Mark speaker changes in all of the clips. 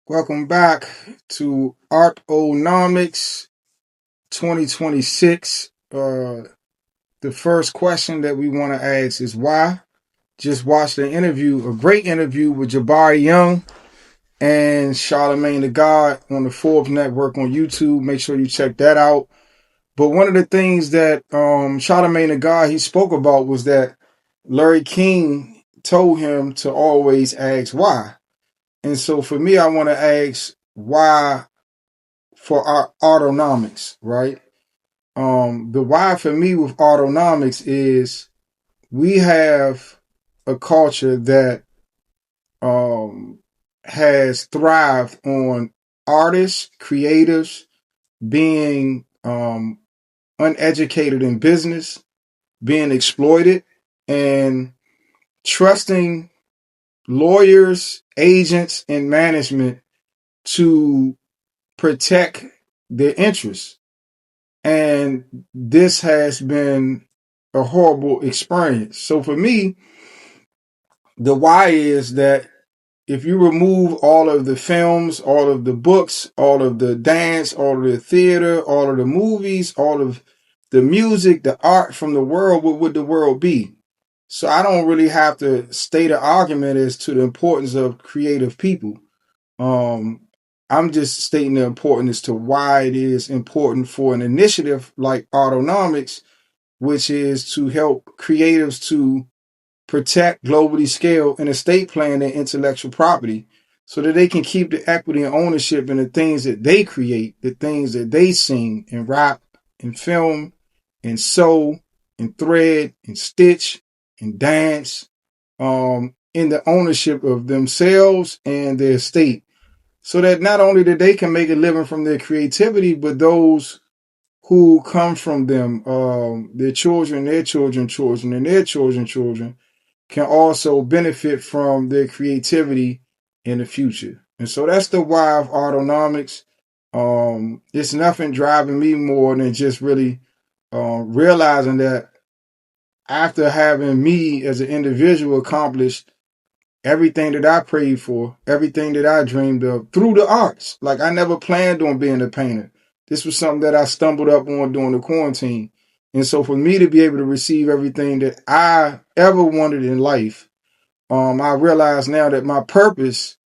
Speaker 1: Welcome back to Artonomics 2026. The first question that we want to ask is why? Just watched an interview, a great interview with Jabari Young and Charlemagne the God on the Forbes Network on YouTube. Make sure you check that out. But one of the things that Charlemagne the God he spoke about was that Larry King told him to always ask why. And so for me, I want to ask why for our autonomics, right? The why for me with autonomics is we have a culture that has thrived on artists, creatives being uneducated in business, being exploited, and trusting lawyers, agents, and management to protect their interests. And this has been a horrible experience. So for me, the why is that if you remove all of the films, all of the books, all of the dance, all of the theater, all of the movies, all of the music, the art from the world, what would the world be? So I don't really have to state an argument as to the importance of creative people. Um, I'm just stating the importance to why it is important for an initiative like Artonomics, which is to help creatives to protect globally scale and estate plan their intellectual property so that they can keep the equity and ownership in the things that they create, the things that they sing and rap and film and sew and thread and stitch and dance, in the ownership of themselves and their estate, so that not only that they can make a living from their creativity, but those who come from them, their children, their children, children, and their children, children, can also benefit from their creativity in the future. And so that's the why of Autonomics. It's nothing driving me more than just really realizing that after having me as an individual accomplish everything that I prayed for, everything that I dreamed of through the arts. Like I never planned on being a painter. This was something that I stumbled up on during the quarantine. And so for me to be able to receive everything that I ever wanted in life, I realize now that my purpose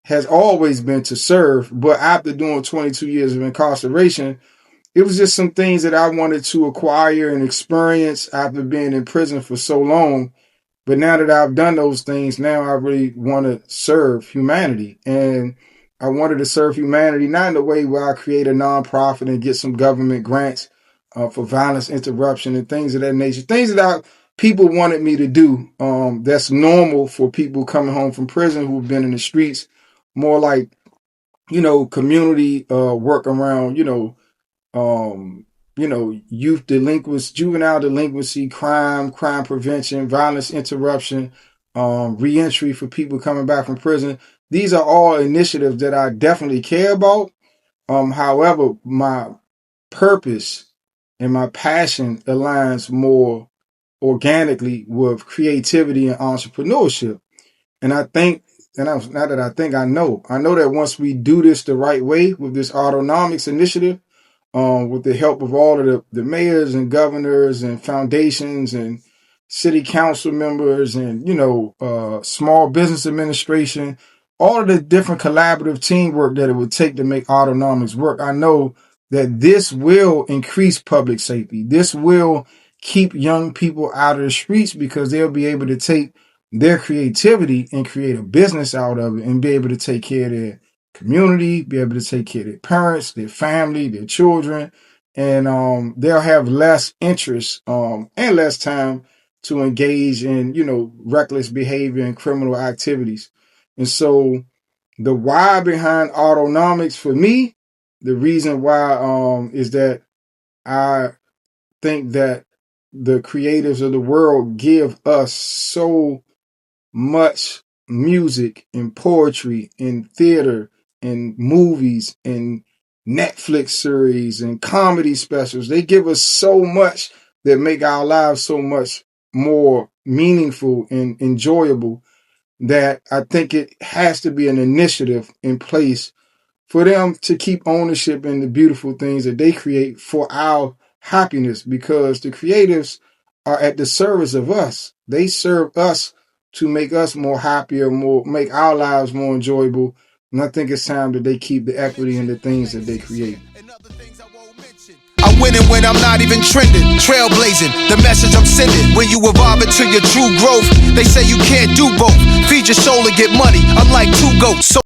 Speaker 1: has always been to serve. But after doing 22 years of incarceration, it was just some things that I wanted to acquire and experience after being in prison for so long. But now that I've done those things, now I really want to serve humanity. And I wanted to serve humanity, not in a way where I create a nonprofit and get some government grants for violence interruption and things of that nature. Things that people wanted me to do. That's normal for people coming home from prison who've been in the streets. More like, community work around, youth delinquency, juvenile delinquency, crime prevention, violence interruption, reentry for people coming back from prison. These are all initiatives that I definitely care about. However, my purpose and my passion aligns more organically with creativity and entrepreneurship. And I think, not that I think, I know that once we do this the right way with this Autonomics initiative, with the help of all of the mayors and governors and foundations and city council members and, small business administration, all of the different collaborative teamwork that it would take to make Autonomics work. I know that this will increase public safety. This will keep young people out of the streets because they'll be able to take their creativity and create a business out of it and be able to take care of their community, be able to take care of their parents, their family, their children, and they'll have less interest and less time to engage in, reckless behavior and criminal activities. And so the why behind Autonomics for me, the reason why is that I think that the creatives of the world give us so much music and poetry and theater and movies and Netflix series and comedy specials. They give us so much that make our lives so much more meaningful and enjoyable. that I think it has to be an initiative in place for them to keep ownership in the beautiful things that they create for our happiness, because the creatives are at the service of us. They serve us to make us more happier, make our lives more enjoyable. And I think it's time that they keep the equity in the things that they create.
Speaker 2: I'm winning when I'm not even trending, trailblazing, the message I'm sending. When you evolve into your true growth, they say you can't do both. Feed your soul and get money, I'm like two goats. So